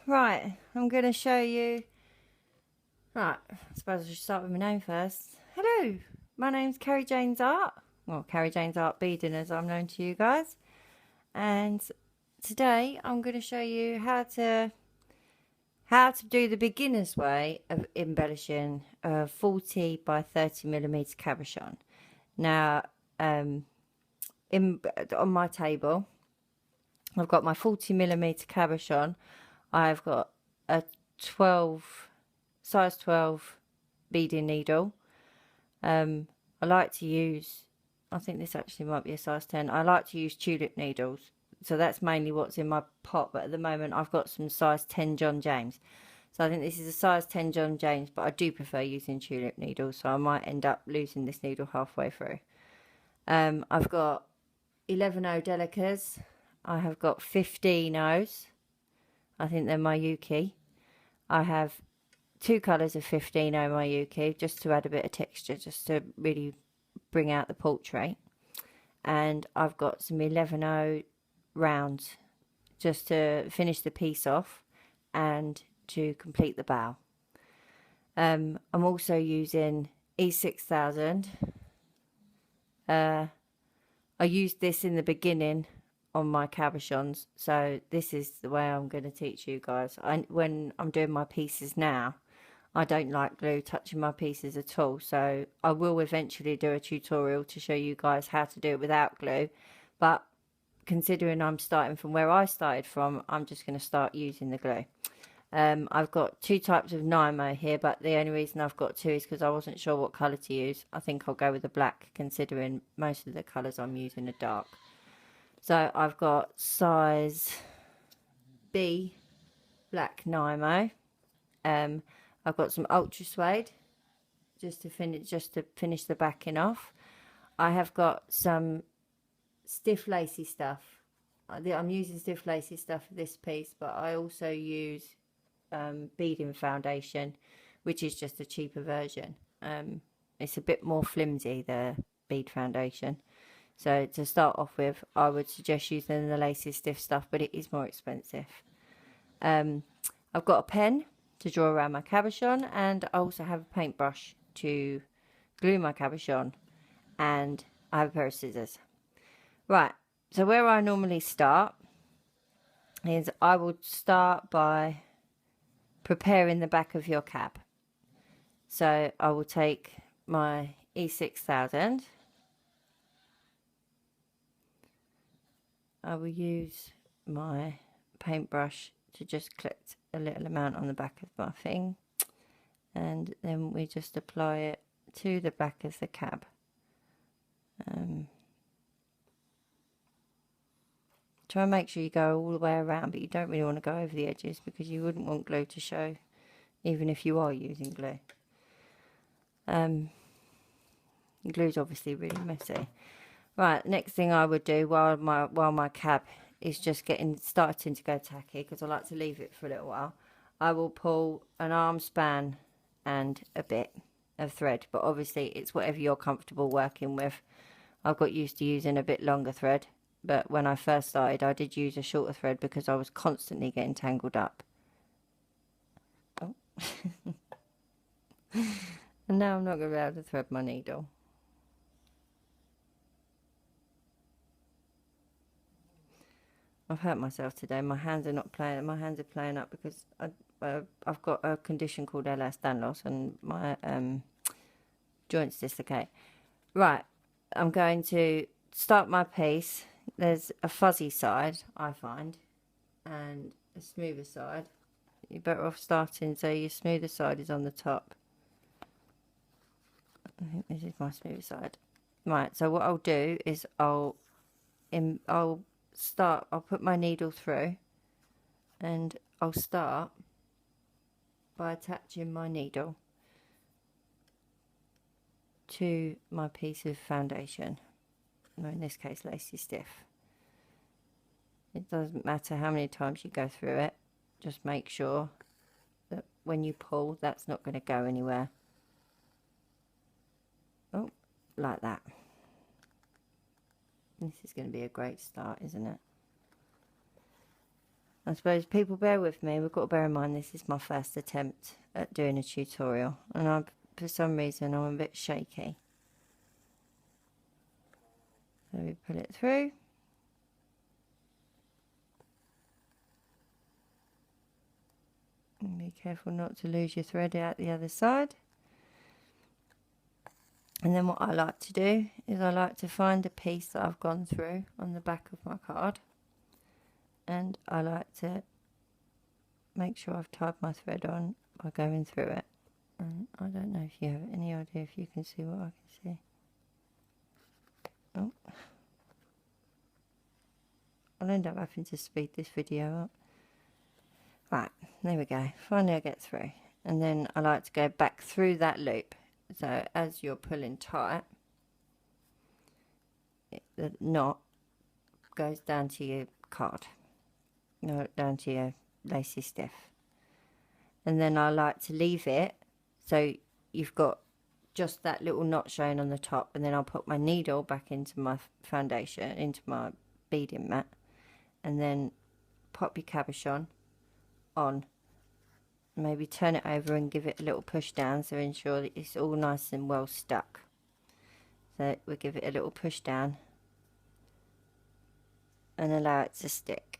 Right, I'm going to show you. Right, I suppose I should start with my name first. Hello, my name's Carriejanesart. Well, Carriejanesartbeading as I'm known to you guys. And today I'm going to show you how to do the beginner's way of embellishing a 40 by 30mm cabochon. Now, on my table, I've got my 40mm cabochon. I've got a size 12 beading needle. I like to use, I think this actually might be a size 10. I like to use tulip needles. So that's mainly what's in my pot. But at the moment I've got some size 10 John James. So I think this is a size 10 John James, but I do prefer using tulip needles. So I might end up losing this needle halfway through. I've got 11 Delicas. I have got 15 O's. I think they're my Yuki. I have 2 colours of 15 my Yuki, just to add a bit of texture, just to really bring out the portrait. And I've got some 11 rounds, just to finish the piece off and to complete the bow. I'm also using E6000. I used this in the beginning on my cabochons, so this is the way I'm going to teach you guys. When I'm doing my pieces now, I don't like glue touching my pieces at all, so I will eventually do a tutorial to show you guys how to do it without glue, but considering I'm starting from where I started from, I'm just going to start using the glue. I've got 2 types of Nymo here, but the only reason I've got 2 is because I wasn't sure what colour to use. I think I'll go with the black, considering most of the colours I'm using are dark. So I've got size B black Nymo. I've got some ultra suede just to finish the backing off. I have got some stiff lacy stuff. I'm using stiff lacy stuff for this piece, but I also use beading foundation, which is just a cheaper version. It's a bit more flimsy, the bead foundation. So to start off with, I would suggest using the lacy stiff stuff, but it is more expensive. I've got a pen to draw around my cabochon, and I also have a paintbrush to glue my cabochon, and I have a pair of scissors. Right, so where I normally start is I would start by preparing the back of your cab. So I will take my E6000. I will use my paintbrush to just collect a little amount on the back of my thing, and then we just apply it to the back of the cab. Try and make sure you go all the way around, but you don't really want to go over the edges because you wouldn't want glue to show, even if you are using glue. Glue's obviously really messy. Right, next thing I would do while my cab is just starting to go tacky, because I like to leave it for a little while, I will pull an arm span and a bit of thread, but obviously it's whatever you're comfortable working with. I've got used to using a bit longer thread, but when I first started I did use a shorter thread because I was constantly getting tangled up. Oh. And now I'm not going to be able to thread my needle. I've hurt myself today. My hands are playing up because I've got a condition called LS Dan-loss, and my joints dislocate. Right, I'm going to start my piece. There's a fuzzy side, I find, and a smoother side. You're better off starting so your smoother side is on the top. I think this is my smoother side. Right, so what I'll do is I'll put my needle through, and I'll start by attaching my needle to my piece of foundation, or in this case lacy stiff. It doesn't matter how many times you go through it, just make sure that when you pull, that's not going to go anywhere. Oh, like that. This is going to be a great start, isn't it? I suppose people bear with me. We've got to bear in mind this is my first attempt at doing a tutorial, and for some reason I'm a bit shaky. So we pull it through. And be careful not to lose your thread out the other side. And then what I like to do is I like to find a piece that I've gone through on the back of my card, and I like to make sure I've tied my thread on by going through it. And I don't know if you have any idea if you can see what I can see. Oh, I'll end up having to speed this video up. Right, there we go. Finally I get through. And then I like to go back through that loop. So as you're pulling tight, the knot goes down to your card, down to your lacy stiff. And then I like to leave it so you've got just that little knot showing on the top, and then I'll put my needle back into my foundation, into my beading mat, and then pop your cabochon on. Maybe turn it over and give it a little push down, so ensure that it's all nice and well stuck. So we'll give it a little push down and allow it to stick.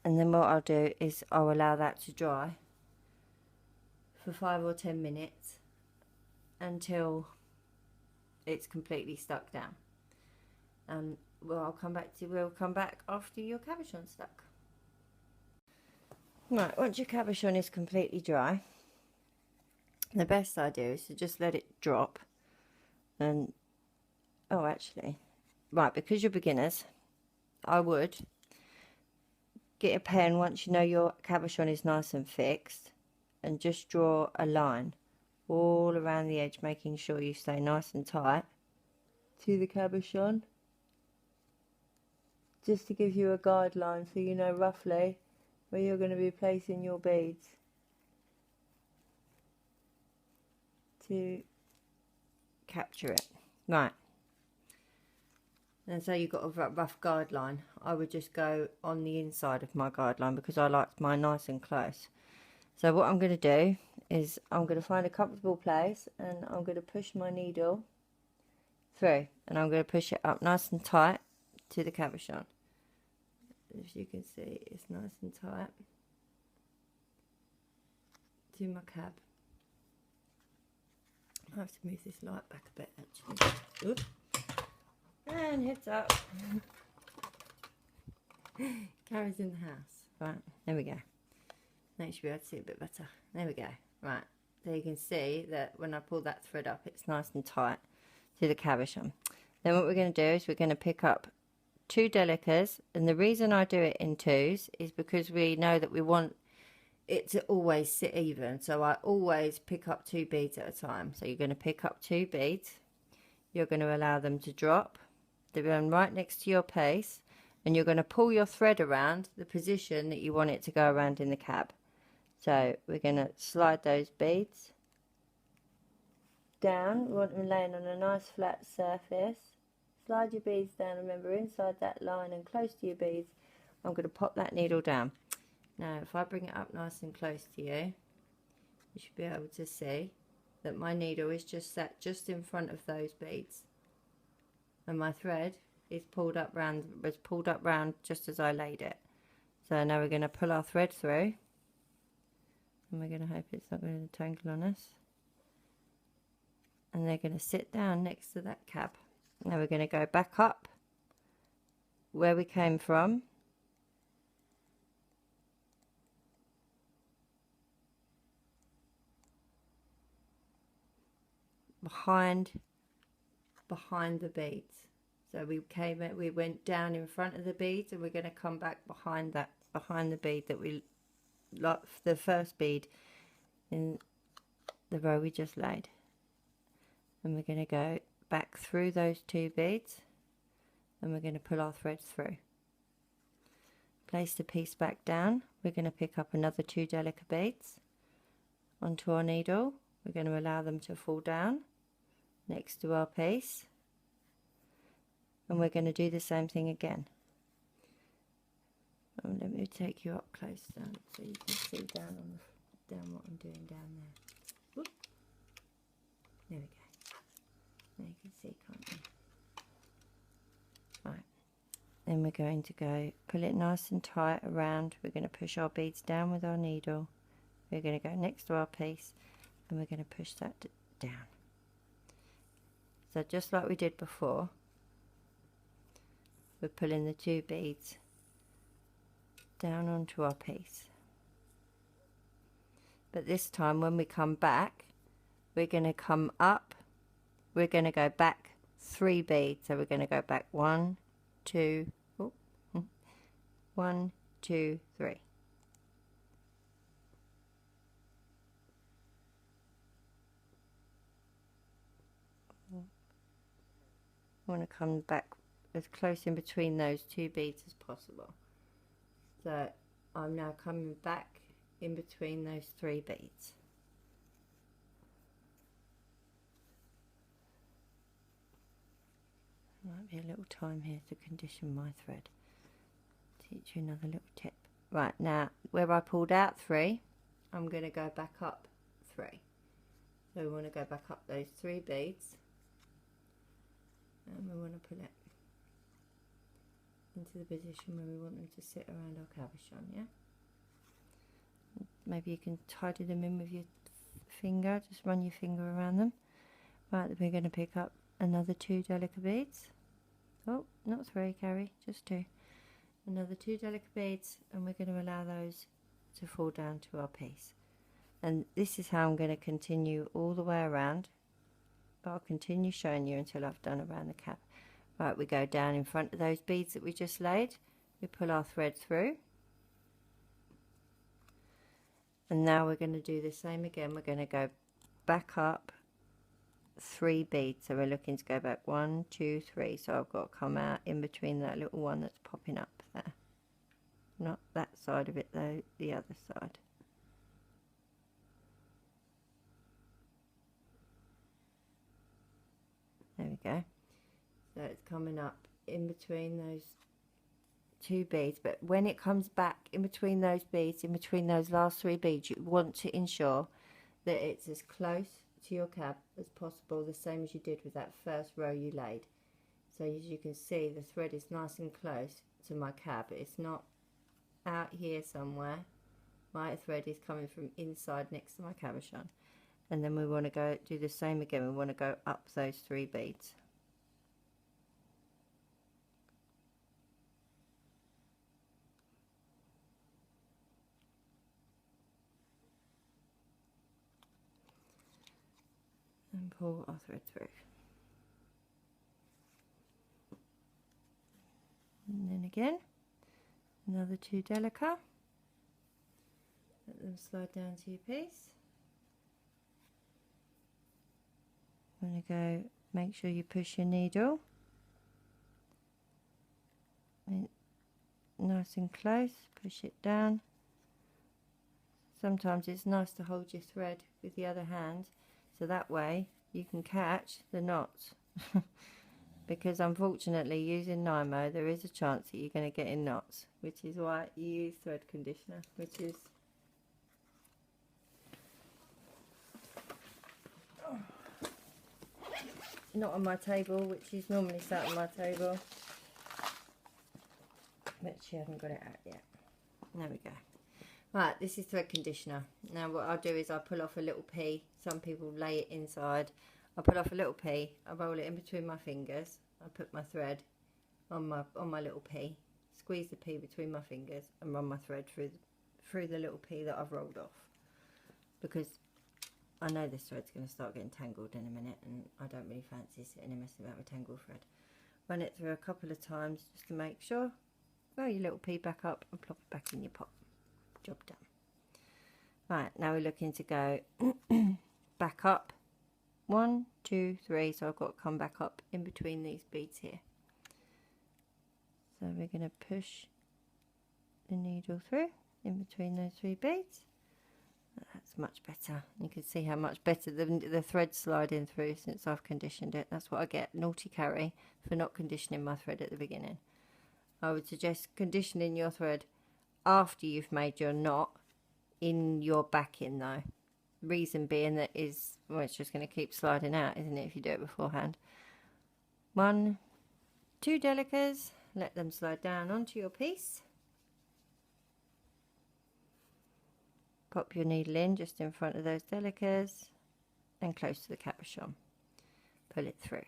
And then what I'll do is I'll allow that to dry for 5 or 10 minutes until it's completely stuck down. And we'll come back after your cabochon's stuck. Right, once your cabochon is completely dry, the best idea is to just let it drop. And oh, actually, right, because you're beginners, I would get a pen once you know your cabochon is nice and fixed, and just draw a line all around the edge, making sure you stay nice and tight to the cabochon, just to give you a guideline so you know roughly where you're going to be placing your beads to capture it. Right, and so you've got a rough guideline. I would just go on the inside of my guideline because I like mine nice and close. So what I'm going to do is I'm going to find a comfortable place, and I'm going to push my needle through, and I'm going to push it up nice and tight to the cabochon. As you can see, it's nice and tight to my cab. I have to move this light back a bit actually. Oops. And heads up. Carrie's in the house. Right, there we go. Now you should be able to see a bit better. There we go. Right, so you can see that when I pull that thread up, it's nice and tight to the cabochon. Then what we're going to do is we're going to pick up 2 delicas, and the reason I do it in 2s is because we know that we want it to always sit even. So I always pick up 2 beads at a time. So you're going to pick up 2 beads, you're going to allow them to drop, they're going right next to your piece, and you're going to pull your thread around the position that you want it to go around in the cab. So we're going to slide those beads down. We want them laying on a nice flat surface. Slide your beads down, remember, inside that line and close to your beads. I'm going to pop that needle down. Now if I bring it up nice and close to you, you should be able to see that my needle is just sat just in front of those beads, and my thread is pulled up round just as I laid it. So now we're going to pull our thread through, and we're going to hope it's not going to tangle on us, and they're going to sit down next to that cab. Now we're going to go back up where we came from, behind the beads. So we went down in front of the beads, and we're going to come back behind the bead that we, like the first bead in the row we just laid, and we're going to go back through those 2 beads, and we're going to pull our threads through. Place the piece back down. We're going to pick up another 2 delicate beads onto our needle. We're going to allow them to fall down next to our piece, and we're going to do the same thing again. Let me take you up close down so you can see down what I'm doing down there. Whoop. There we go. Now you can see, can't you? Right. Then we're going to go pull it nice and tight around. We're going to push our beads down with our needle. We're going to go next to our piece and we're going to push that down. So just like we did before, we're pulling the 2 beads down onto our piece. But this time when we come back, we're going to come up, we're going to go back 3 beads. So we're going to go back 1, 2, 1, 2, 3. I want to come back as close in between those 2 beads as possible. So I'm now coming back in between those 3 beads. Might be a little time here to condition my thread. Teach you another little tip. Right, now where I pulled out 3, I'm going to go back up 3. So we want to go back up those 3 beads, and we want to pull it into the position where we want them to sit around our cabochon, yeah? Maybe you can tidy them in with your finger, just run your finger around them. Right, we're going to pick up another 2 delicate beads. Oh, not 3, Carrie, just 2. Another 2 delicate beads, and we're going to allow those to fall down to our piece. And this is how I'm going to continue all the way around, but I'll continue showing you until I've done around the cap. Right, we go down in front of those beads that we just laid, we pull our thread through, and now we're going to do the same again. We're going to go back up 3 beads, so we're looking to go back 1, 2, 3. So I've got to come out in between that little one that's popping up there, not that side of it though, the other side. There we go. So it's coming up in between those 2 beads, but when it comes back in between those beads, in between those last 3 beads, you want to ensure that it's as close to your cab as possible, the same as you did with that first row you laid. So as you can see, the thread is nice and close to my cab. It's not out here somewhere. My thread is coming from inside next to my cabochon. And then we want to go do the same again. We want to go up those 3 beads. And pull our thread through. And then again, another 2 delica. Let them slide down to your piece. I'm going to go, make sure you push your needle nice and close, push it down. Sometimes it's nice to hold your thread with the other hand, so that way you can catch the knots. Because unfortunately, using Nymo, there is a chance that you're going to get in knots, which is why you use thread conditioner, which is not on my table, which is normally sat on my table, but she hasn't got it out yet. There we go. Right, this is thread conditioner. Now what I'll do is I'll pull off a little pea. Some people lay it inside. I'll pull off a little pea, I roll it in between my fingers, I put my thread on my little pea, squeeze the pea between my fingers and run my thread through the little pea that I've rolled off, because I know this thread's going to start getting tangled in a minute and I don't really fancy sitting and messing about with tangled thread. Run it through a couple of times just to make sure. Roll your little pea back up and plop it back in your pot. Job done. Right, now we're looking to go back up 1, 2, 3, so I've got to come back up in between these beads here. So we're going to push the needle through in between those 3 beads, That's much better. You can see how much better the thread's sliding through since I've conditioned it. That's what I get, naughty Carrie, for not conditioning my thread at the beginning. I would suggest conditioning your thread after you've made your knot in your backing though. Reason being that is, well, it's just going to keep sliding out, isn't it, if you do it beforehand. 1, 2 delicas, let them slide down onto your piece. Pop your needle in just in front of those delicas and close to the cabochon. Pull it through.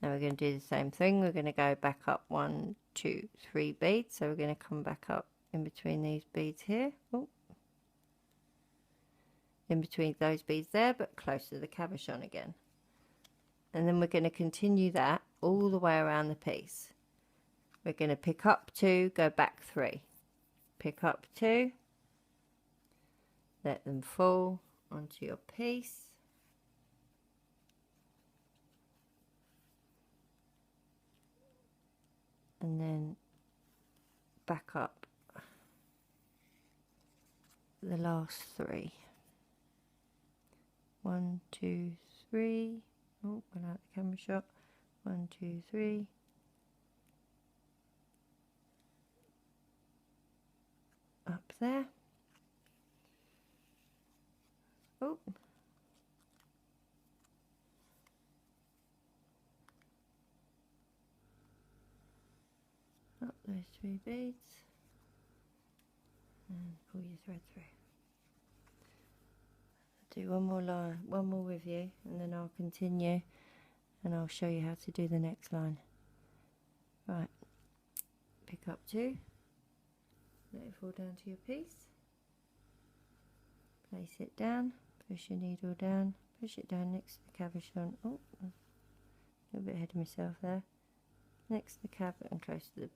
Now we're going to do the same thing. We're going to go back up 1, 2, 3 beads. So we're going to come back up in between these beads here. Oh. In between those beads there, but close to the cabochon again. And then we're going to continue that all the way around the piece. We're going to pick up 2, go back 3. Pick up 2, let them fall onto your piece. And then back up the last 3. 1, 2, 3. Oh, without the camera shot. 1, 2, 3. Up there. Oh. Up those 3 beads. And pull your thread through. I'll do one more line, one more with you, and then I'll continue and I'll show you how to do the next line. Right. Pick up 2. Let it fall down to your piece. Place it down. Push your needle down. Push it down next to the cabochon. Oh, a little bit ahead of myself there. Next to the cab and close to the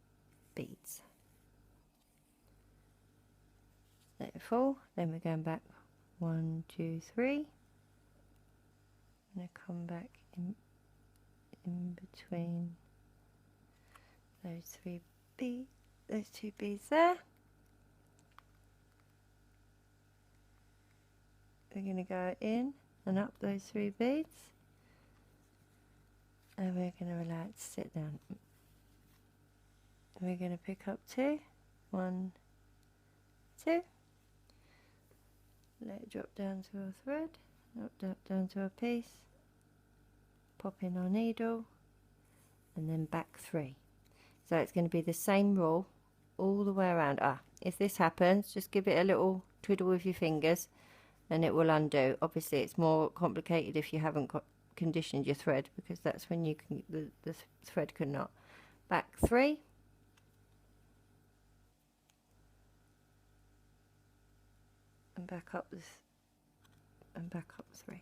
beads. Let it fall. Then we're going back 1, 2, 3. I'm going to come back in between those 3 beads, those 2 beads there. We're going to go in and up those 3 beads, and we're going to allow it to sit down. We're going to pick up 2, 1, 2, let it drop down to our thread, drop down to our piece, pop in our needle, and then back 3. So it's going to be the same rule all the way around. If this happens, just give it a little twiddle with your fingers and it will undo. Obviously it's more complicated if you haven't conditioned your thread, because that's when you can the thread could not. Back 3, and back up this, and back up 3.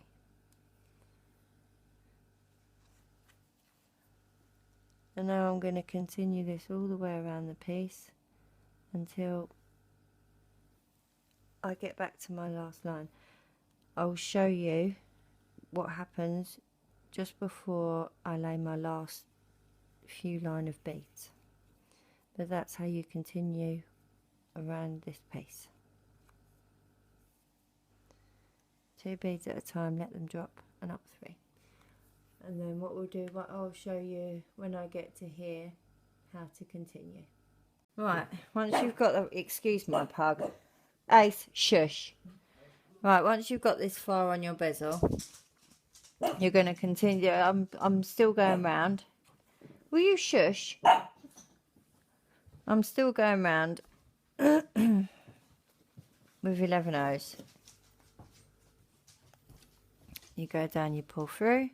And now I'm going to continue this all the way around the piece until I get back to my last line. I'll show you what happens just before I lay my last few line of beads. But that's how you continue around this piece. 2 beads at a time, let them drop, and up 3. And then what we'll do, I'll show you when I get to here how to continue. Right, once you've got the, excuse my pug, Ace, shush. Right, once you've got this far on your bezel, you're going to continue. I'm still going round. Will you shush? I'm still going round with 11 O's. You go down, you pull through.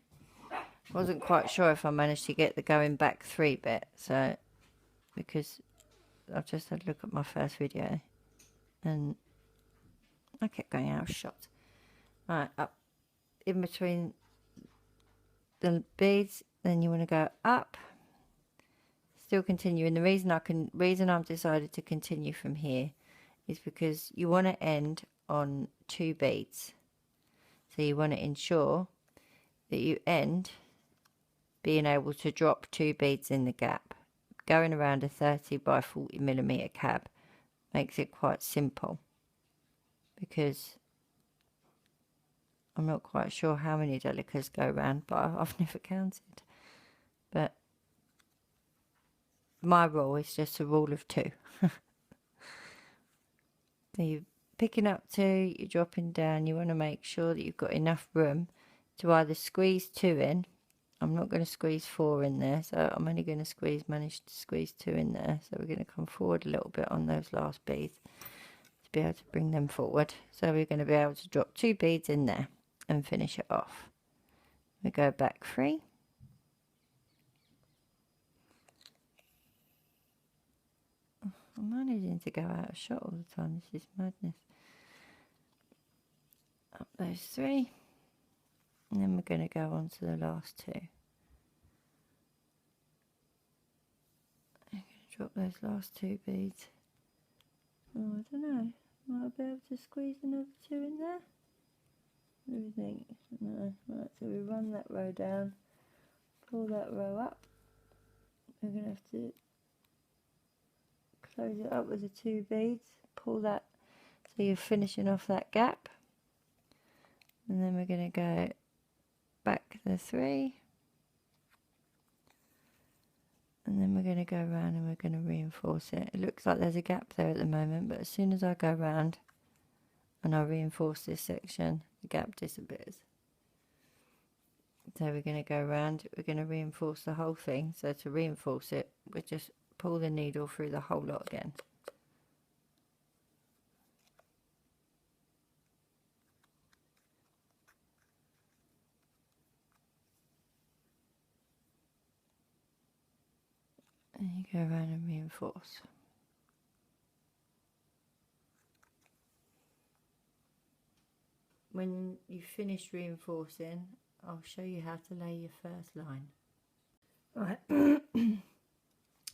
Wasn't quite sure if I managed to get the going back 3 bit, so because I've just had a look at my first video and I kept going out of shot. Right, up in between the beads, then you want to go up, still continuing. The reason I've decided to continue from here is because you want to end on 2 beads, so you want to ensure that you end being able to drop 2 beads in the gap. Going around a 30 by 40 millimeter cab makes it quite simple. because I'm not quite sure how many delicas go round, but I've never counted. But my rule is just a rule of 2. So you're picking up 2, you're dropping down. You want to make sure that you've got enough room to either squeeze 2 in. I'm not going to squeeze 4 in there, so I'm only going to manage to squeeze 2 in there. So we're going to come forward a little bit on those last beads to be able to bring them forward. So we're going to be able to drop 2 beads in there and finish it off. We go back 3. I'm managing to go out of shot all the time. This is madness. Up those 3. And then we're going to go on to the last 2. I'm going to drop those last 2 beads. Oh, I don't know. Might I be able to squeeze another 2 in there? What do you think? No. Right, so we run that row down, pull that row up. We're going to have to close it up with the 2 beads, pull that so you're finishing off that gap. And then we're going to go back the 3. And then we're going to go around and we're going to reinforce it. It looks like there's a gap there at the moment, but as soon as I go around and I reinforce this section, the gap disappears. So we're going to go around, we're going to reinforce the whole thing. So to reinforce it, we just pull the needle through the whole lot again. And you go around and reinforce. When you finish reinforcing, I'll show you how to lay your first line. Right.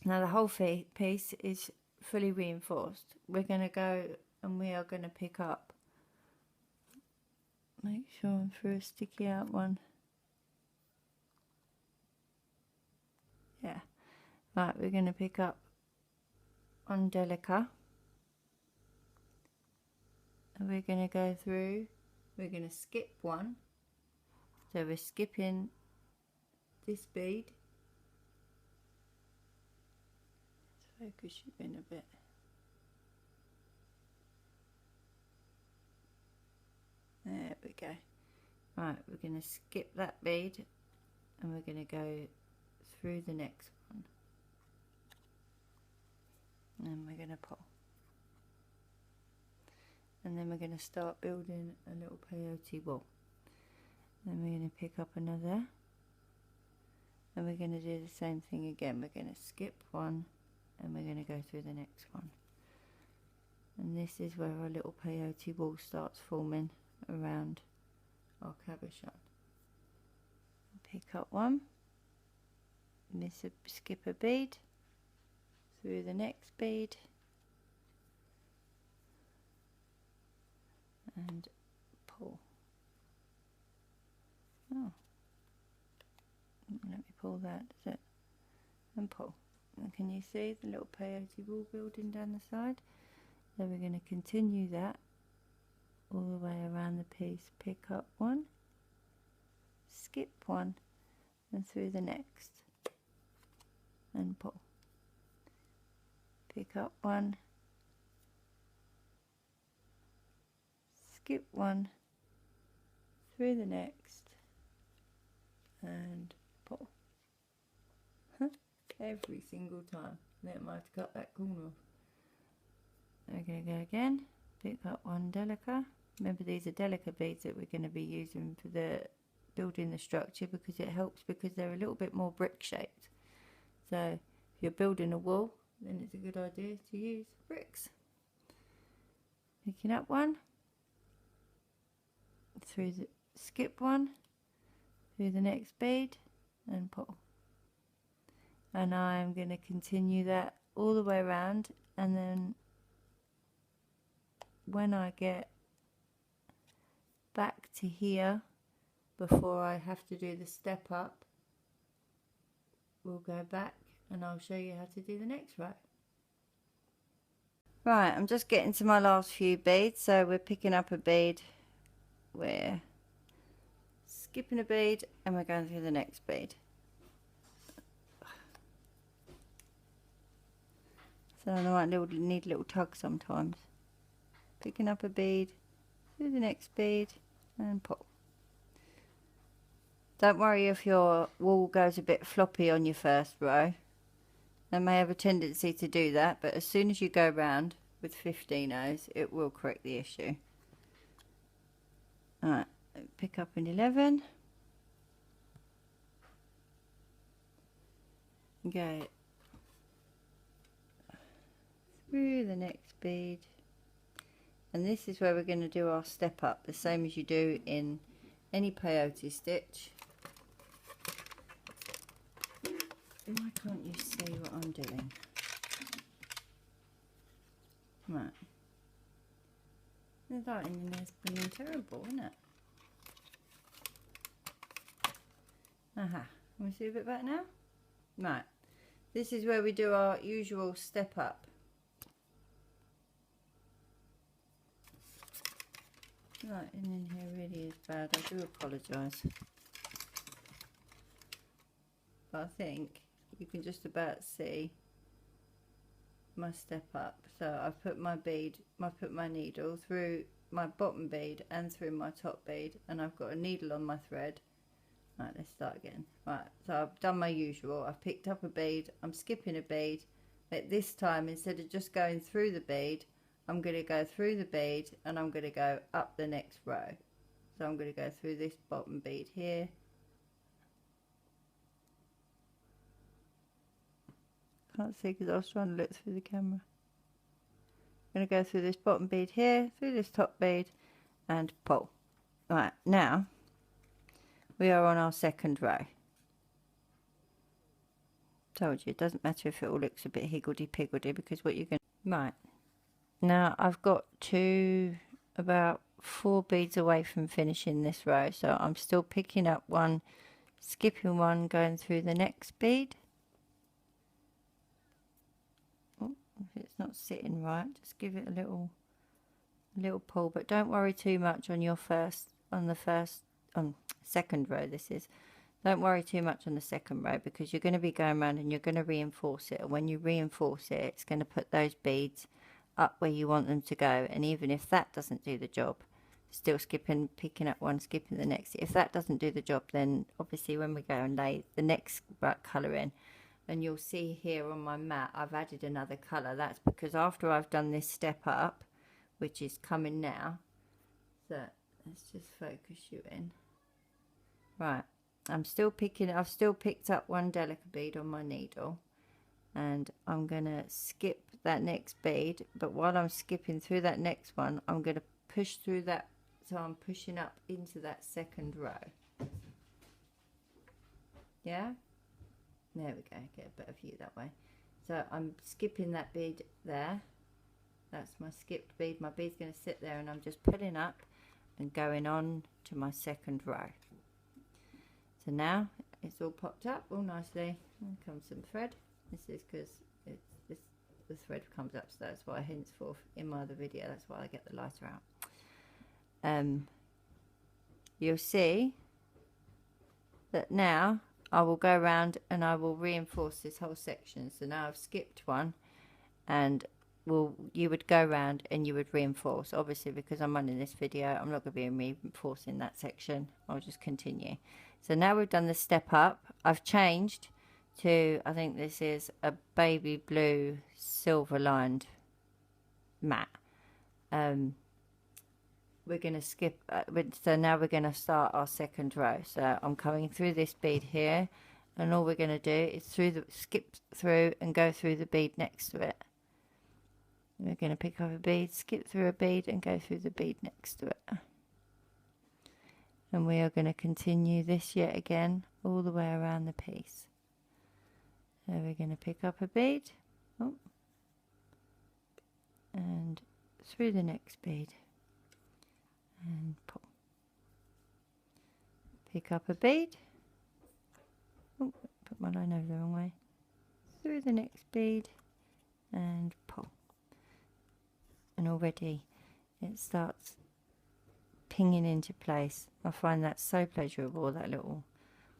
Now the whole piece is fully reinforced. We're going to go and we are going to pick up. Make sure I'm through a sticky out one. Yeah. Right, we're going to pick up on Delica. And we're going to go through, we're going to skip 1. So we're skipping this bead. Let's focus you in a bit. There we go. Right, we're going to skip that bead and we're going to go through the next one. And we're going to pull. And then we're going to start building a little peyote ball. Then we're going to pick up another. And we're going to do the same thing again. We're going to skip 1 and we're going to go through the next one. And this is where our little peyote ball starts forming around our cabochon. Pick up 1, skip a bead, through the next bead, and pull. Oh, let me pull that, does it? And pull. And can you see the little peyote ball building down the side? So we're going to continue that all the way around the piece. Pick up 1, skip 1, and through the next, and pull. Pick up 1, skip 1, through the next, and pull. Every single time. Then I might have to cut that corner off. We're going to go again. Pick up 1 Delica. Remember, these are Delica beads that we're going to be using for the building the structure, because it helps because they're a little bit more brick shaped. So if you're building a wall, then it's a good idea to use bricks. Picking up 1, through the skip 1, through the next bead, and pull. And I'm going to continue that all the way around, and then when I get back to here, before I have to do the step up, we'll go back and I'll show you how to do the next row. Right, I'm just getting to my last few beads, so we're picking up a bead, we're skipping a bead, and we're going through the next bead. So I might need a little tug sometimes. Picking up a bead, through the next bead, and pop. Don't worry if your wool goes a bit floppy on your first row. They may have a tendency to do that, but as soon as you go round with 15 O's, it will correct the issue. Alright, pick up an 11. Go through the next bead. And this is where we're going to do our step up, the same as you do in any peyote stitch. Why can't you see what I'm doing? Right. The lighting in there's been terrible, isn't it? Aha. Can we see a bit better now? Right. This is where we do our usual step up. Lighting in here really is bad. I do apologise. But I think you can just about see my step up. So I've put my bead, I've put my needle through my bottom bead and through my top bead, and I've got a needle on my thread. Right, let's start again. Right, so I've done my usual. I've picked up a bead, I'm skipping a bead, but this time instead of just going through the bead, I'm going to go through the bead and I'm going to go up the next row. So I'm going to go through this bottom bead here. Can't see because I was trying to look through the camera. I'm going to go through this bottom bead here, through this top bead, and pull. Right, now we are on our second row. Told you, it doesn't matter if it all looks a bit higgledy-piggledy, because what you're going to... Right, now I've got to about 4 beads away from finishing this row, so I'm still picking up one, skipping one, going through the next bead. If it's not sitting right, just give it a little pull, but don't worry too much on your second row. This is, don't worry too much on the second row, because you're going to be going around and you're going to reinforce it, and when you reinforce it, it's going to put those beads up where you want them to go. And even if that doesn't do the job, still skipping, picking up one, skipping the next, if that doesn't do the job, then obviously when we go and lay the next colour in, and you'll see here on my mat I've added another colour. That's because after I've done this step up, which is coming now, so let's just focus you in. Right, I've still picked up one delicate bead on my needle, and I'm gonna skip that next bead, but while I'm skipping through that next one, I'm gonna push through that, so I'm pushing up into that second row. Yeah, there we go, get a better view that way. So I'm skipping that bead there, that's my skipped bead. My bead's going to sit there, and I'm just pulling up and going on to my second row. So now it's all popped up all nicely. Here comes some thread. This is because the thread comes up, so that's why henceforth in my other video, that's why I get the lighter out. You'll see that now I will go around and I will reinforce this whole section. So now I've skipped one, and you would go around and you would reinforce. Obviously, because I'm running this video, I'm not going to be reinforcing that section. I'll just continue. So now we've done the step up. I've changed to, I think this is a baby blue silver lined mat. We're going to skip, so now we're going to start our second row. So I'm coming through this bead here, and all we're going to do is skip through and go through the bead next to it. We're going to pick up a bead, skip through a bead, and go through the bead next to it. And we are going to continue this yet again all the way around the piece. So we're going to pick up a bead, and through the next bead, and pull. Pick up a bead, put my line over the wrong way, through the next bead, and pull. and already it starts pinging into place. I find that so pleasurable, that little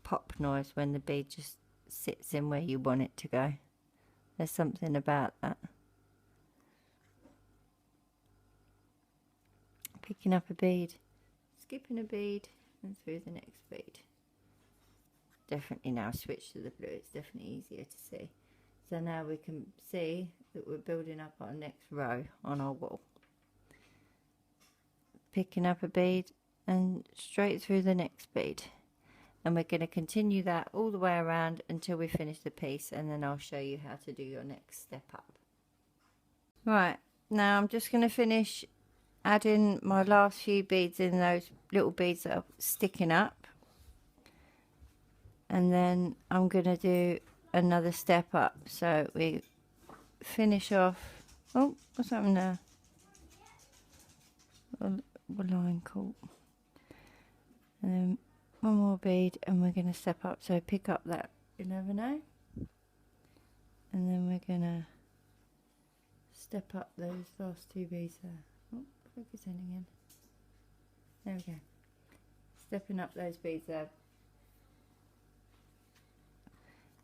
pop noise when the bead just sits in where you want it to go. There's something about that. Picking up a bead, skipping a bead, and through the next bead. Definitely now switch to the blue, it's definitely easier to see. So now we can see that we're building up our next row on our wall. Picking up a bead and straight through the next bead. And we're going to continue that all the way around until we finish the piece, and then I'll show you how to do your next step up. Right, now I'm just going to finish adding my last few beads in, those little beads that are sticking up. And then I'm going to do another step up. So we finish off. Oh, what's happening there? A line caught. And then one more bead, and we're going to step up. So pick up that 11 O, and then we're going to step up those last two beads there. Oh, focus in again. There we go. Stepping up those beads there.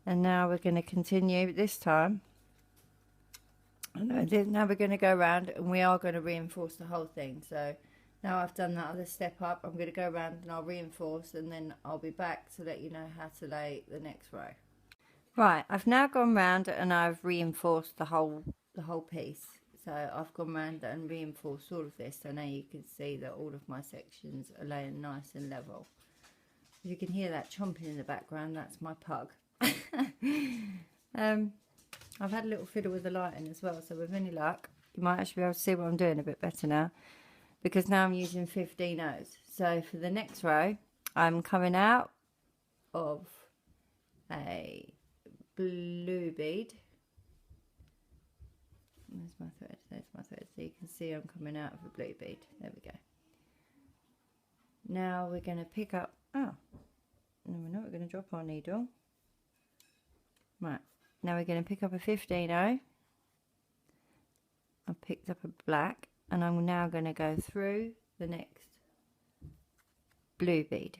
And now we're going to continue this time. Now we're going to go around, and we are going to reinforce the whole thing. So now I've done that other step up, I'm going to go around and I'll reinforce, and then I'll be back to let you know how to lay the next row. Right, I've now gone round and I've reinforced the whole piece. So I've gone round and reinforced all of this, so now you can see that all of my sections are laying nice and level. You can hear that chomping in the background, that's my pug. I've had a little fiddle with the lighting as well, so with any luck you might actually be able to see what I'm doing a bit better now, because now I'm using 15 O's. So for the next row, I'm coming out of a blue bead. There's my thread, there's my thread. So you can see I'm coming out of a blue bead. There we go. Now we're going to pick up, oh, no, we're not, we're going to drop our needle. Right, now we're going to pick up a 15 O. I've picked up a black, and I'm now going to go through the next blue bead.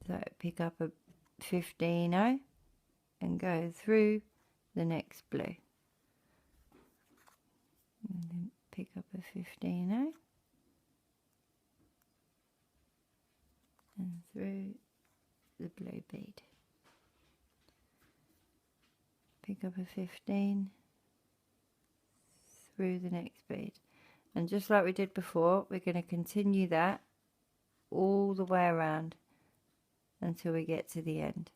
So pick up a 15 O and go through the next blue. And then pick up a 15 O and through the blue bead. Pick up a 15 through the next bead, and just like we did before, we're going to continue that all the way around until we get to the end.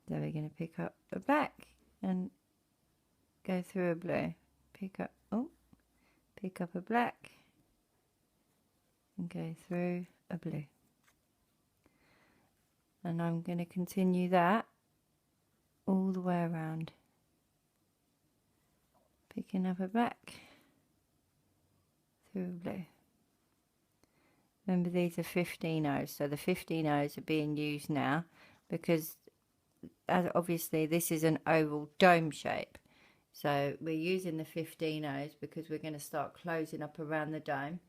So we're going to pick up a black and go through a blue, pick up a black and go through a blue, and I'm going to continue that all the way around, picking up a black through a blue. Remember, these are 15 O's, so the 15 O's are being used now because obviously this is an oval dome shape, so we're using the 15 O's because we're going to start closing up around the dome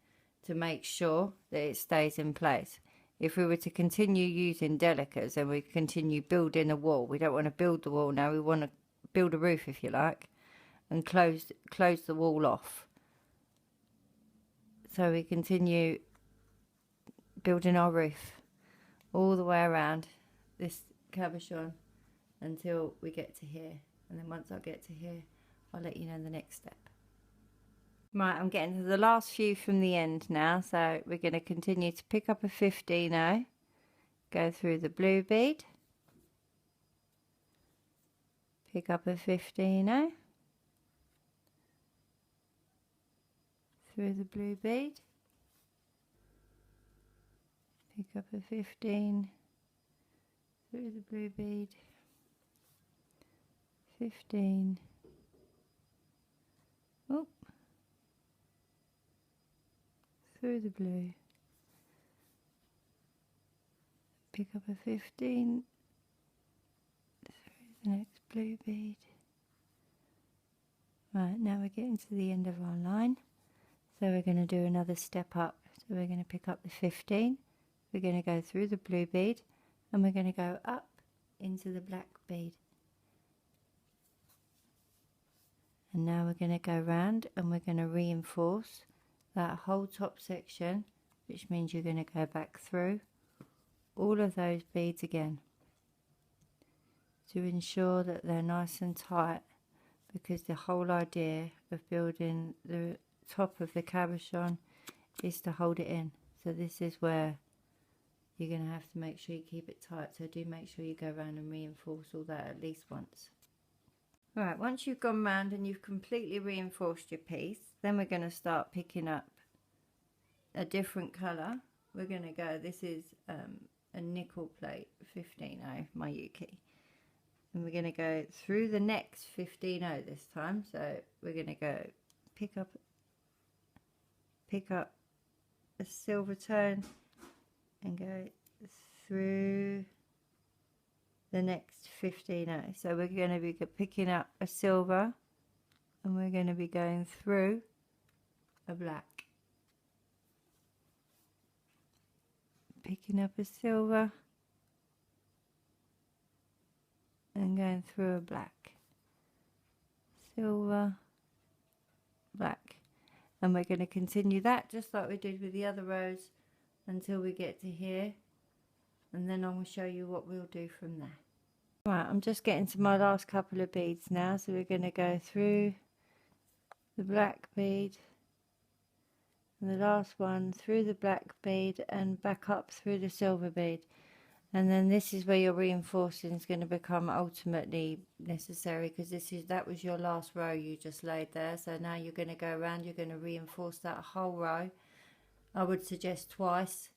to make sure that it stays in place. If we were to continue using delicas and we continue building a wall, we don't want to build the wall now, we want to build a roof, if you like, and close the wall off. So we continue building our roof all the way around this cabochon until we get to here, and then once I get to here I'll let you know the next step. Right, I'm getting to the last few from the end now, so we're going to continue to pick up a 15 O, go through the blue bead, pick up a 15 O, through the blue bead, pick up a 15, through the blue bead, 15, oh, through the blue, pick up a 15, through the next blue bead, Right, now we're getting to the end of our line. So we're going to do another step up. So we're going to pick up the 15. We're going to go through the blue bead and we're going to go up into the black bead. And now we're going to go round and we're going to reinforce that whole top section, which means you're going to go back through all of those beads again to ensure that they're nice and tight, because the whole idea of building the top of the cabochon is to hold it in. So this is where you're going to have to make sure you keep it tight. So do make sure you go around and reinforce all that at least once. Right, once you've gone round and you've completely reinforced your piece, then we're going to start picking up a different colour. We're going to go, this is a nickel plate 15-0, my Yuki. And we're going to go through the next 15-0 this time. So we're going to go pick up a silver tone and go through the next 15-0. So we're going to be picking up a silver and we're going to be going through a black. Picking up a silver and going through a black. Silver, black. And we're going to continue that just like we did with the other rows until we get to here, and then I will show you what we'll do from there. Right, I'm just getting to my last couple of beads now, so we're going to go through the black bead and the last one through the black bead and back up through the silver bead. And then this is where your reinforcing is going to become ultimately necessary, because that was your last row you just laid there. So now you're going to go around, you're going to reinforce that whole row. I would suggest twice,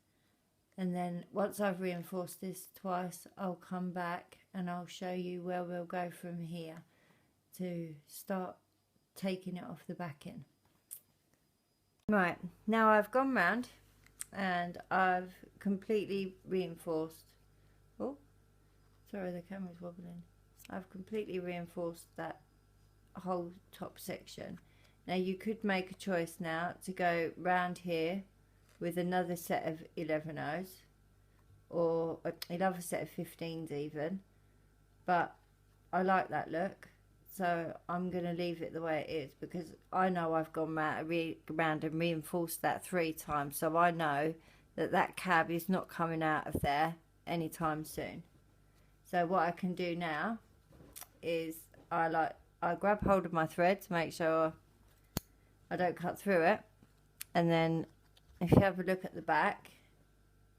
and then once I've reinforced this twice, I'll come back and I'll show you where we'll go from here to start taking it off the backing. Right, now I've gone round and I've completely reinforced. Oh, sorry, the camera's wobbling. I've completely reinforced that whole top section. Now you could make a choice now to go round here with another set of 11-0s or another set of 15s even, but I like that look, so I'm going to leave it the way it is, because I know I've gone round and reinforced that 3 times, so I know that that cab is not coming out of there anytime soon. So what I can do now is I grab hold of my thread to make sure I don't cut through it, and then if you have a look at the back,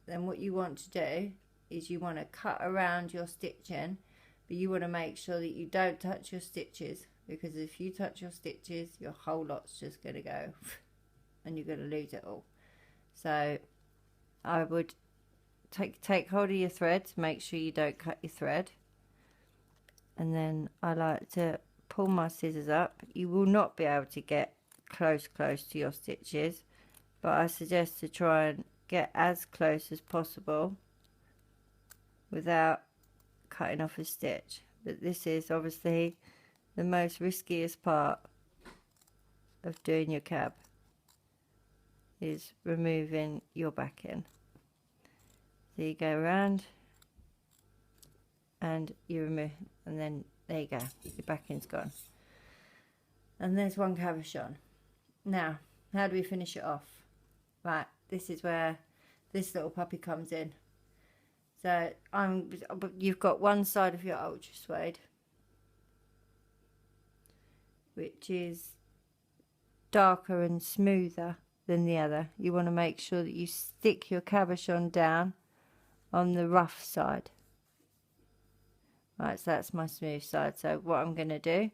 then what you want to do is you want to cut around your stitching, but you want to make sure that you don't touch your stitches, because if you touch your stitches, your whole lot's just going to go and you're going to lose it all. So I would take hold of your thread to make sure you don't cut your thread, and then I like to pull my scissors up. You will not be able to get close to your stitches, but I suggest to try and get as close as possible without cutting off a stitch. But this is obviously the most riskiest part of doing your cab, is removing your backing. So you go around and you remove, and then there you go, your backing's gone. And there's one cabochon. Now, how do we finish it off? Right, this is where this little puppy comes in. So you've got one side of your ultra suede, which is darker and smoother than the other. You want to make sure that you stick your cabochon down on the rough side. Right, so that's my smooth side. So what I'm going to do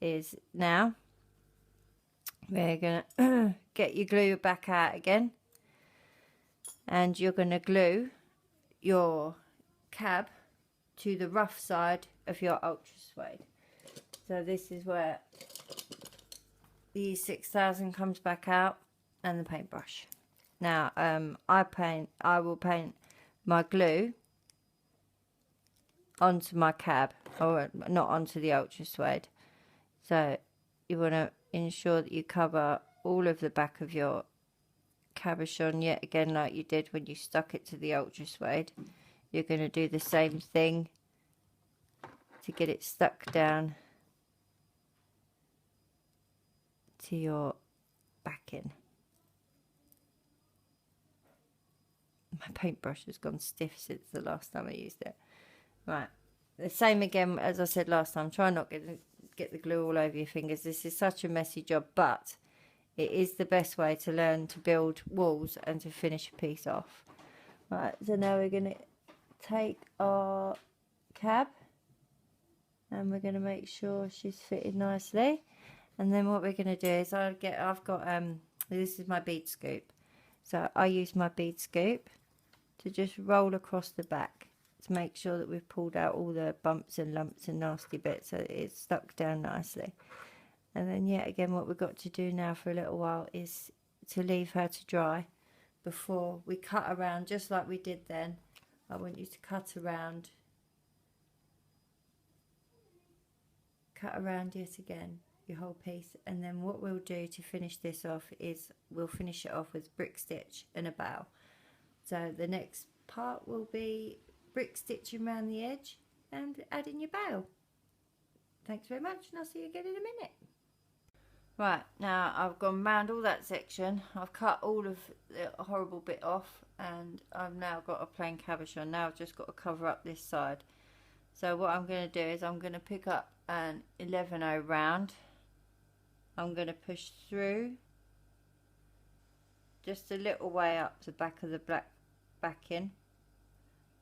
is now we're going to get your glue back out again, and you're going to glue your cab to the rough side of your ultra suede. So this is where the 6000 comes back out, and the paintbrush. Now I will paint my glue onto my cab, or not onto the ultra suede. So you want to ensure that you cover all of the back of your cabochon yet again, like you did when you stuck it to the ultra suede. You're going to do the same thing to get it stuck down to your backing. My paintbrush has gone stiff since the last time I used it. Right, the same again as I said last time. Try not to get the glue all over your fingers. This is such a messy job, but it is the best way to learn to build walls and to finish a piece off. Right, so now we're going to take our cab and we're going to make sure she's fitted nicely. And then what we're going to do is I've got this is my bead scoop. So I use my bead scoop to just roll across the back to make sure that we've pulled out all the bumps and lumps and nasty bits so that it's stuck down nicely. And then yet again, what we've got to do now for a little while is to leave her to dry before we cut around, just like we did then. I want you to cut around yet again your whole piece. And then what we'll do to finish this off is we'll finish it off with brick stitch and a bow. So the next part will be brick stitching around the edge and adding your bow. Thanks very much, and I'll see you again in a minute. Right, now I've gone round all that section. I've cut all of the horrible bit off, and I've now got a plain cabochon. Now I've just got to cover up this side. So what I'm going to do is I'm going to pick up an 11/0 round. I'm going to push through just a little way up the back of the black backing.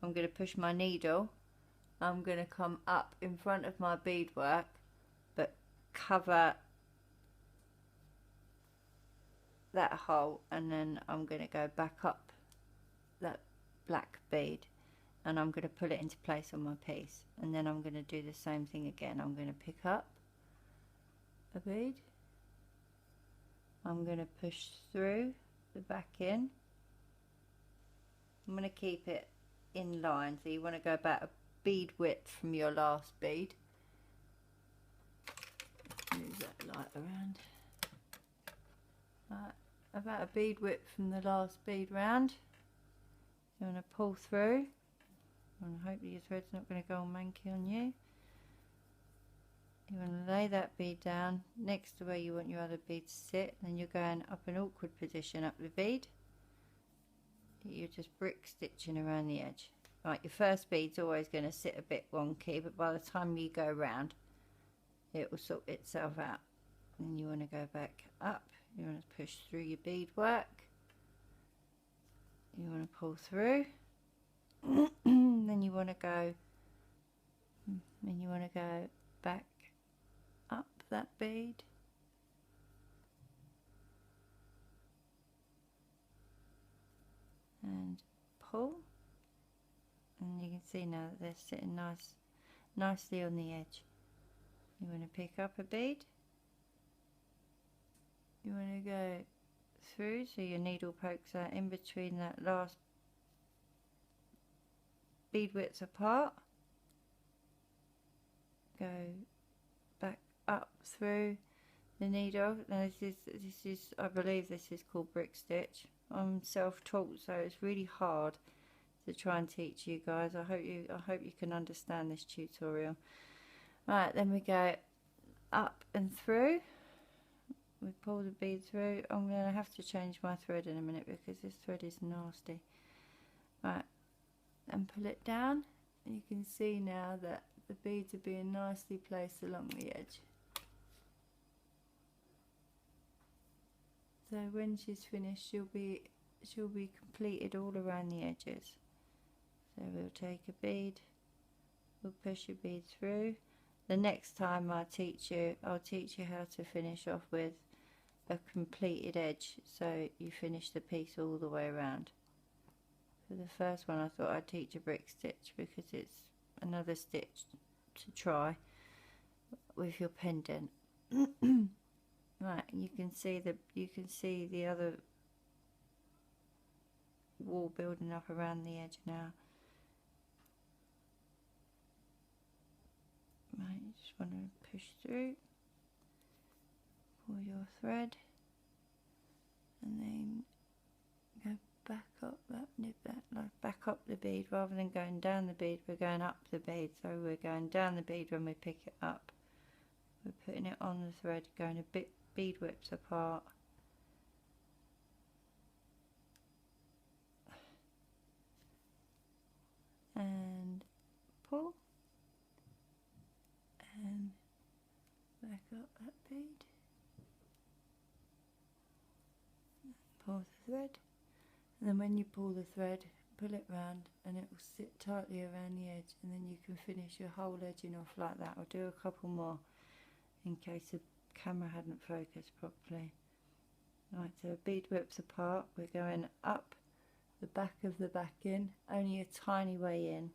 I'm going to push my needle. I'm going to come up in front of my beadwork, but cover that hole, and then I'm going to go back up that black bead and I'm going to pull it into place on my piece, and then I'm going to do the same thing again. I'm going to pick up a bead, I'm going to push through the back in. I'm going to keep it in line, so you want to go about a bead width from your last bead. Move that light around. Right, about a bead width from the last bead round. You want to pull through, and hopefully your thread's not going to go all manky on you. You want to lay that bead down next to where you want your other bead to sit, and then you're going up an awkward position up the bead. You're just brick stitching around the edge. Right, your first bead's always going to sit a bit wonky, but by the time you go round, it will sort itself out. And you want to go back up. You want to push through your beadwork. You want to pull through. Then you want to go. Then you want to go back up that bead. And pull. And you can see now that they're sitting nicely on the edge. You want to pick up a bead. You want to go through so your needle pokes out in between that last bead widths apart. Go back up through the needle. Now this is I believe this is called brick stitch. I'm self-taught, so it's really hard to try and teach you guys. I hope you can understand this tutorial. Right, then we go up and through. We pull the bead through. I'm going to have to change my thread in a minute because this thread is nasty. Right, and pull it down. You can see now that the beads are being nicely placed along the edge. So when she's finished, she'll be completed all around the edges. So we'll take a bead, we'll push a bead through. The next time I'll teach you how to finish off with a completed edge, so you finish the piece all the way around. For the first one I thought I'd teach a brick stitch because it's another stitch to try with your pendant. Right, you can see the other wall building up around the edge now. Right, you just want to push through. your thread, and then go back up that, nip that, like back up the bead. Rather than going down the bead, we're going up the bead. So we're going down the bead when we pick it up. We're putting it on the thread, going a bit bead widths apart. And pull. And back up that bead. Pull the thread. And then when you pull the thread, pull it round and it will sit tightly around the edge, and then you can finish your whole edging off like that. I'll do a couple more in case the camera hadn't focused properly. Right, so bead widths apart, we're going up the back of the backing, only a tiny way in.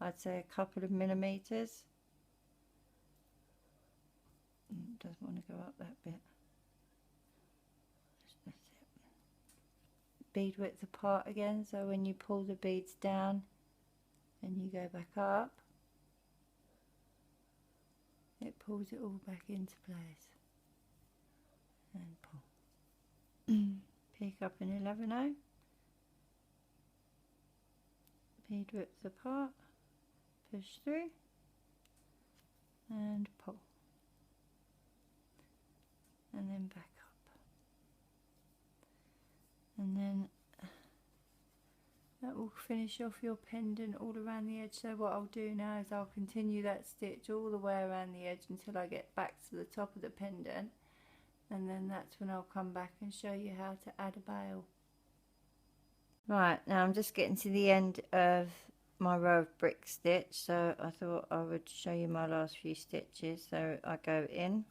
I'd say a couple of millimeters. Doesn't want to go up that bit. That's it. Bead width apart again, so when you pull the beads down and you go back up, it pulls it all back into place. And pull. Pick up an 11/0. Bead widths apart, push through, and pull. And then back up. And then that will finish off your pendant all around the edge. So what I'll do now is I'll continue that stitch all the way around the edge until I get back to the top of the pendant, and then that's when I'll come back and show you how to add a bail. Right, now I'm just getting to the end of my row of brick stitch, so I thought I would show you my last few stitches. So I go in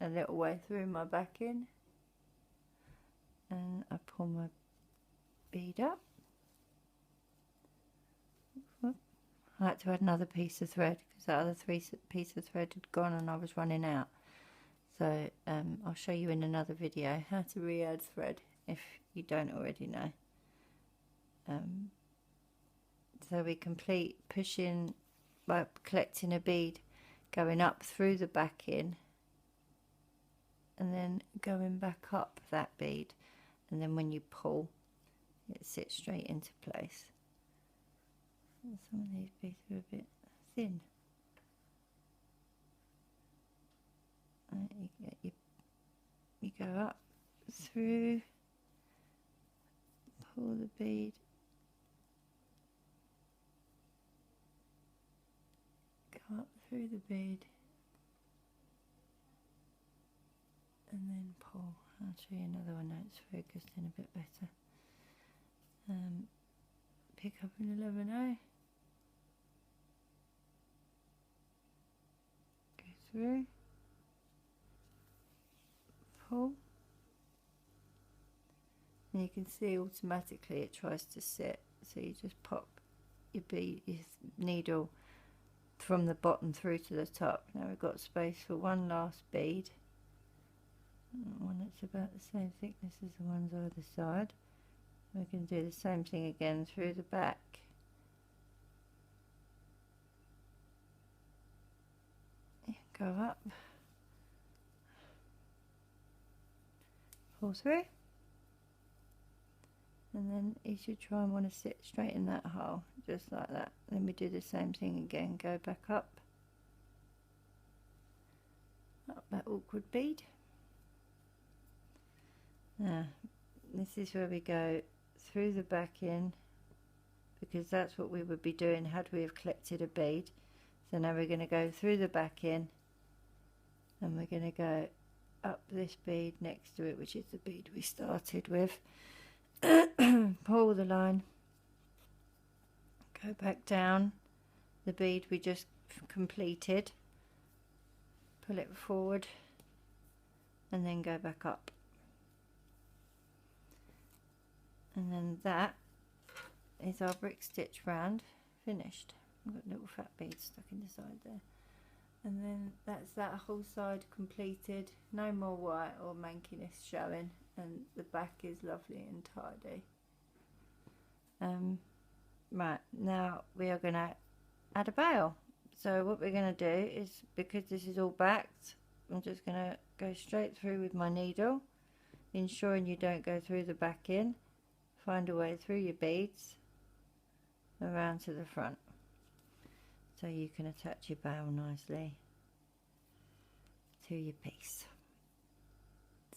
a little way through my backing and I pull my bead up. I had to add another piece of thread because that other piece of thread had gone and I was running out. So I'll show you in another video how to re-add thread if you don't already know. So we complete pushing by collecting a bead, going up through the backing and then going back up that bead, and then when you pull it sits straight into place. Some of these beads are a bit thin. You go up through, pull the bead, go up through the bead, and then pull. I'll show you another one that's focused in a bit better. Pick up an 11/0, go through, pull, and you can see automatically it tries to sit, so you just pop your needle from the bottom through to the top. Now we've got space for one last bead, one that's about the same thickness as the ones either side. We can do the same thing again through the back. Go up, pull through, and then you should try and want to sit straight in that hole, just like that. Then we do the same thing again, go back up that awkward bead. Now this is where we go through the backing, because that's what we would be doing had we have collected a bead. So now we're going to go through the backing and we're going to go up this bead next to it, which is the bead we started with. Pull the line, go back down the bead we just completed, pull it forward, and then go back up. And then that is our brick stitch round finished. I've got little fat beads stuck in the side there. And then that's that whole side completed. No more white or mankiness showing, and the back is lovely and tidy. Right, now we are going to add a bail. So what we're going to do is, because this is all backed, I'm just going to go straight through with my needle, ensuring you don't go through the back in. Find a way through your beads around to the front so you can attach your bow nicely to your piece.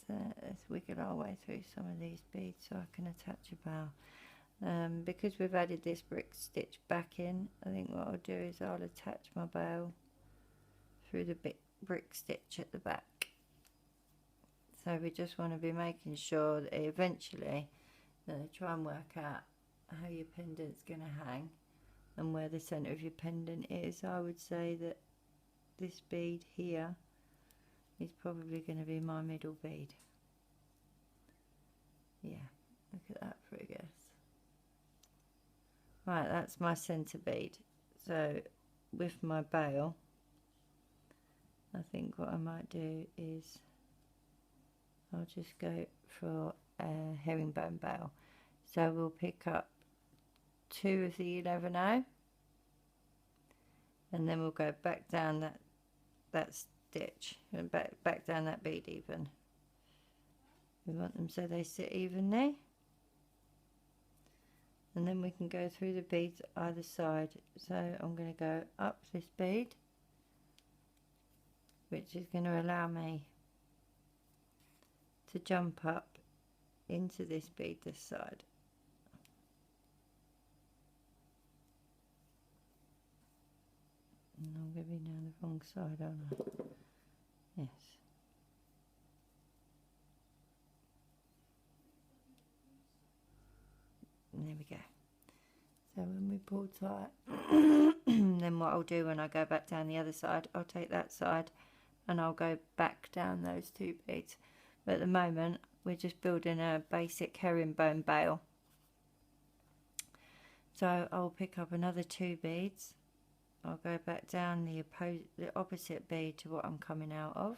So let's wiggle our way through some of these beads so I can attach a bow. Because we've added this brick stitch back in, I think what I'll do is I'll attach my bow through the brick stitch at the back. So we just want to be making sure that eventually try and work out how your pendant's going to hang and where the centre of your pendant is. I would say that this bead here is probably going to be my middle bead. Yeah, look at that for a guess. Right, that's my centre bead. So with my bail, I think what I might do is I'll just go for a herringbone bail. So we'll pick up 2 of the 11/0 and then we'll go back down that stitch and back down that bead even. We want them so they sit evenly, and then we can go through the beads either side. So I'm going to go up this bead, which is going to allow me to jump up into this bead this side. And I'm going to be down the wrong side, aren't I? Yes. And there we go. So when we pull tight, then what I'll do when I go back down the other side, I'll take that side and I'll go back down those 2 beads. But at the moment, we're just building a basic herringbone bail. So I'll pick up another 2 beads. I'll go back down the opposite bead to what I'm coming out of.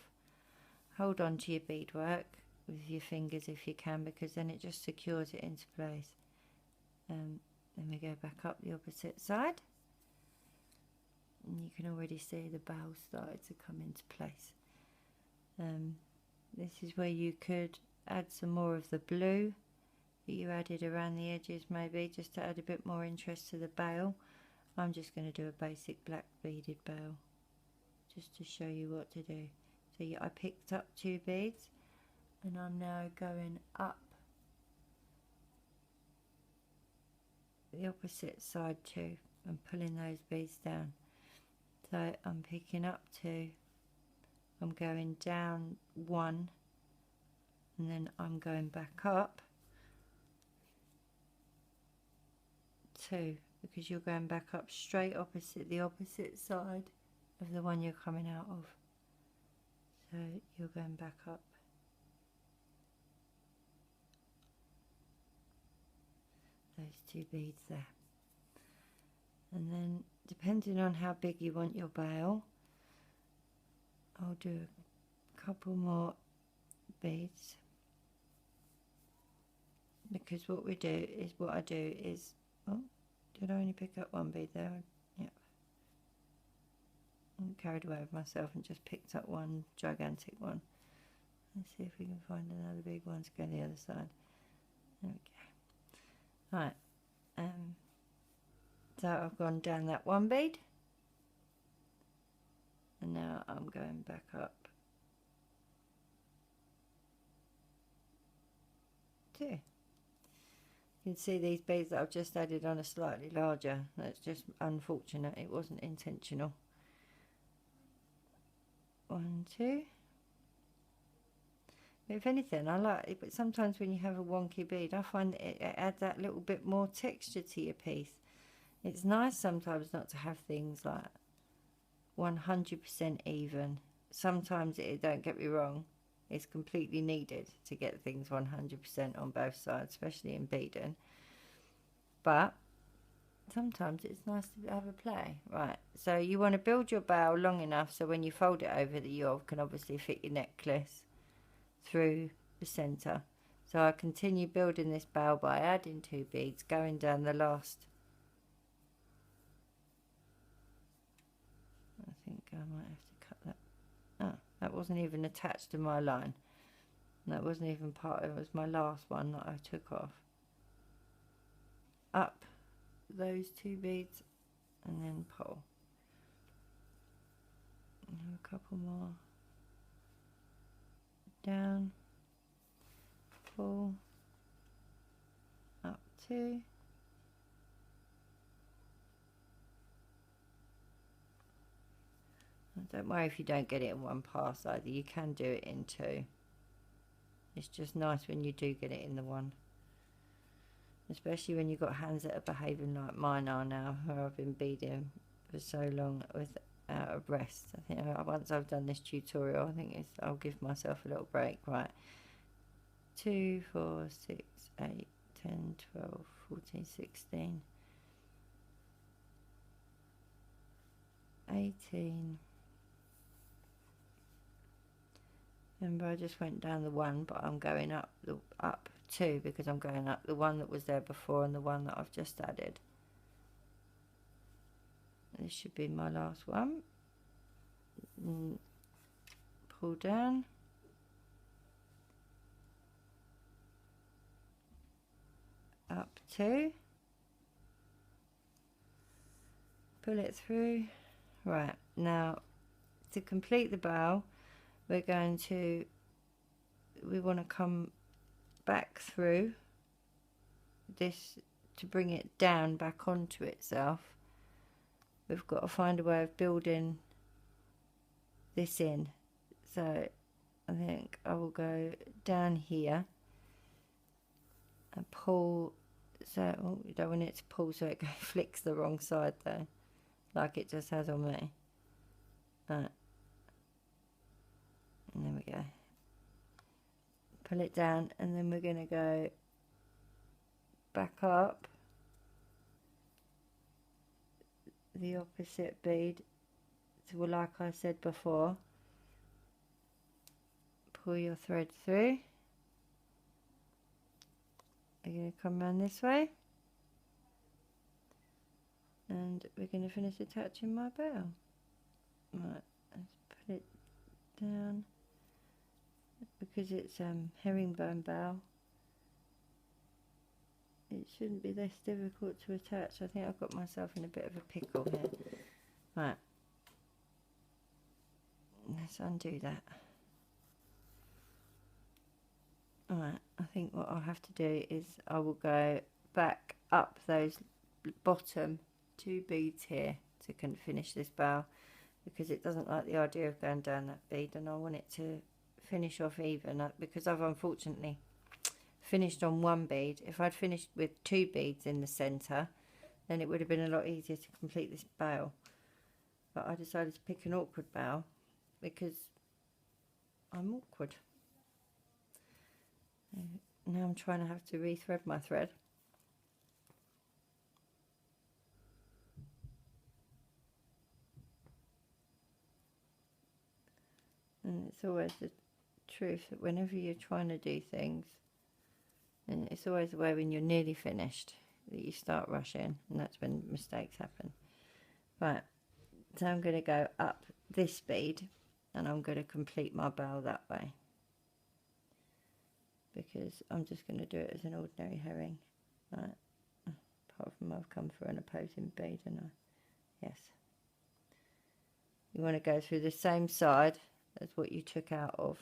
Hold on to your beadwork with your fingers if you can, because then it just secures it into place. Then we go back up the opposite side, and you can already see the bow started to come into place. This is where you could add some more of the blue that you added around the edges, maybe just to add a bit more interest to the bail. I'm just going to do a basic black beaded bail just to show you what to do. So yeah, I picked up 2 beads and I'm now going up the opposite side too and pulling those beads down. So I'm picking up 2, I'm going down 1, and then I'm going back up 2, because you're going back up straight opposite the opposite side of the one you're coming out of. So you're going back up those 2 beads there, and then depending on how big you want your bail, I'll do a couple more beads, because what I do is oh, did I only pick up 1 bead there? Yep. I'm carried away with myself and just picked up 1 gigantic one. Let's see if we can find another big one to go the other side. There we go. Right. So I've gone down that 1 bead, and now I'm going back up 2. You can see these beads that I've just added on are slightly larger. That's just unfortunate, it wasn't intentional. 1, 2. But if anything, I like it, but sometimes when you have a wonky bead, I find that it adds that little bit more texture to your piece. It's nice sometimes not to have things like 100% even. Sometimes don't get me wrong, it's completely needed to get things 100% on both sides, especially in beading. But sometimes it's nice to have a play. Right, so you want to build your bow long enough so when you fold it over, that you can obviously fit your necklace through the centre. So I continue building this bow by adding 2 beads, going down the last. I think I might have to cut that. Oh, That wasn't even attached to my line. That wasn't even part of it. It was my last one that I took off. Up those 2 beads and then pull. And a couple more. Down, pull, up 2. Don't worry if you don't get it in one pass either. You can do it in 2. It's just nice when you do get it in the one. Especially when you've got hands that are behaving like mine are now, where I've been beading for so long without a rest. I think once I've done this tutorial, I think I'll give myself a little break. Right. 2, 4, 6, 8, 10, 12, 14, 16, 18. Remember, I just went down the 1, but I'm going up 2 because I'm going up the one that was there before and the one that I've just added. This should be my last one. Pull down. Up 2. Pull it through. Right, now to complete the bow, we want to come back through this to bring it down back onto itself. We've got to find a way of building this in. So I think I will go down here and pull. So you don't want it to pull so it flicks the wrong side though, like it just has on me. Right. And there we go. Pull it down, and then we're going to go back up the opposite bead. So like I said before, pull your thread through. You're going to come around this way, and we're going to finish attaching my bow. Right, let's put it down. Because it's herringbone bow, it shouldn't be this difficult to attach. I think I've got myself in a bit of a pickle here. Right, let's undo that. Alright, I think what I'll have to do is I will go back up those bottom 2 beads here to finish this bow, because it doesn't like the idea of going down that bead, and I want it to finish off even, because I've unfortunately finished on 1 bead. If I'd finished with 2 beads in the center, then it would have been a lot easier to complete this bow. But I decided to pick an awkward bow because I'm awkward. Now I'm trying to have to rethread my thread. And it's always the truth that whenever you're trying to do things, and it's always the way when you're nearly finished that you start rushing, and that's when mistakes happen. Right, so I'm going to go up this bead and I'm going to complete my bow that way, because I'm just going to do it as an ordinary herring. Right, apart from I've come for an opposing bead, and yes, you want to go through the same side as what you took out of.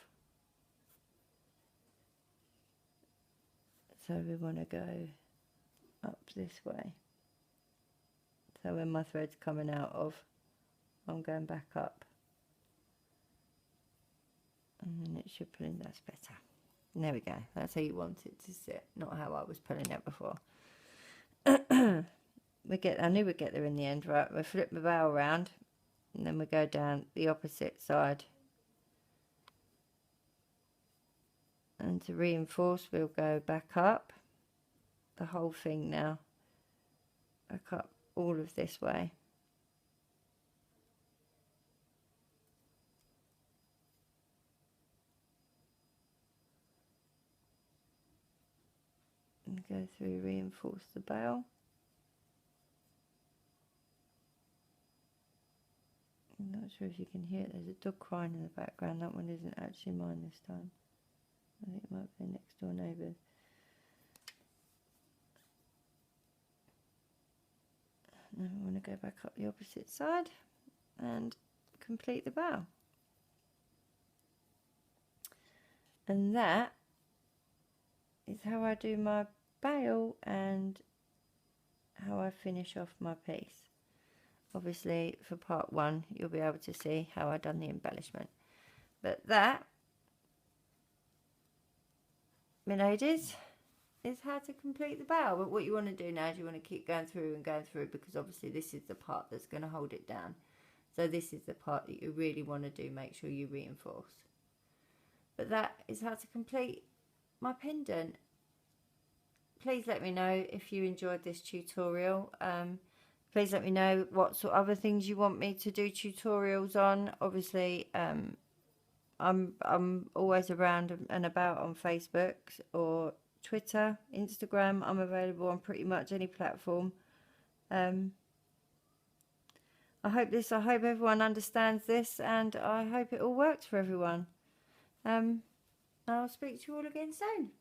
So we want to go up this way. So when my thread's coming out of, I'm going back up. And then it should pull in, that's better. And there we go, that's how you want it to sit, not how I was pulling it before. I knew we'd get there in the end. Right, we'll flip the bow around, and then we go down the opposite side. And to reinforce, we'll go back up the whole thing now, back up all of this way. And go through, reinforce the bow. And Not sure if you can hear it. There's a dog crying in the background. That one isn't actually mine this time. I think it might be a next door neighbour. Now I want to go back up the opposite side and complete the bow. And that is how I do my bail and how I finish off my piece. Obviously for part one you'll be able to see how I done the embellishment. But that, my ladies, is how to complete the bow. But what you want to do now is you want to keep going through and going through, because obviously this is the part that's going to hold it down. So this is the part that you really want to do, make sure you reinforce. But that is how to complete my pendant. Please let me know if you enjoyed this tutorial. Please let me know what sort of other things you want me to do tutorials on. Obviously, I'm always around and about on Facebook or Twitter, Instagram. I'm available on pretty much any platform. I hope everyone understands this, and I hope it all works for everyone. I'll speak to you all again soon.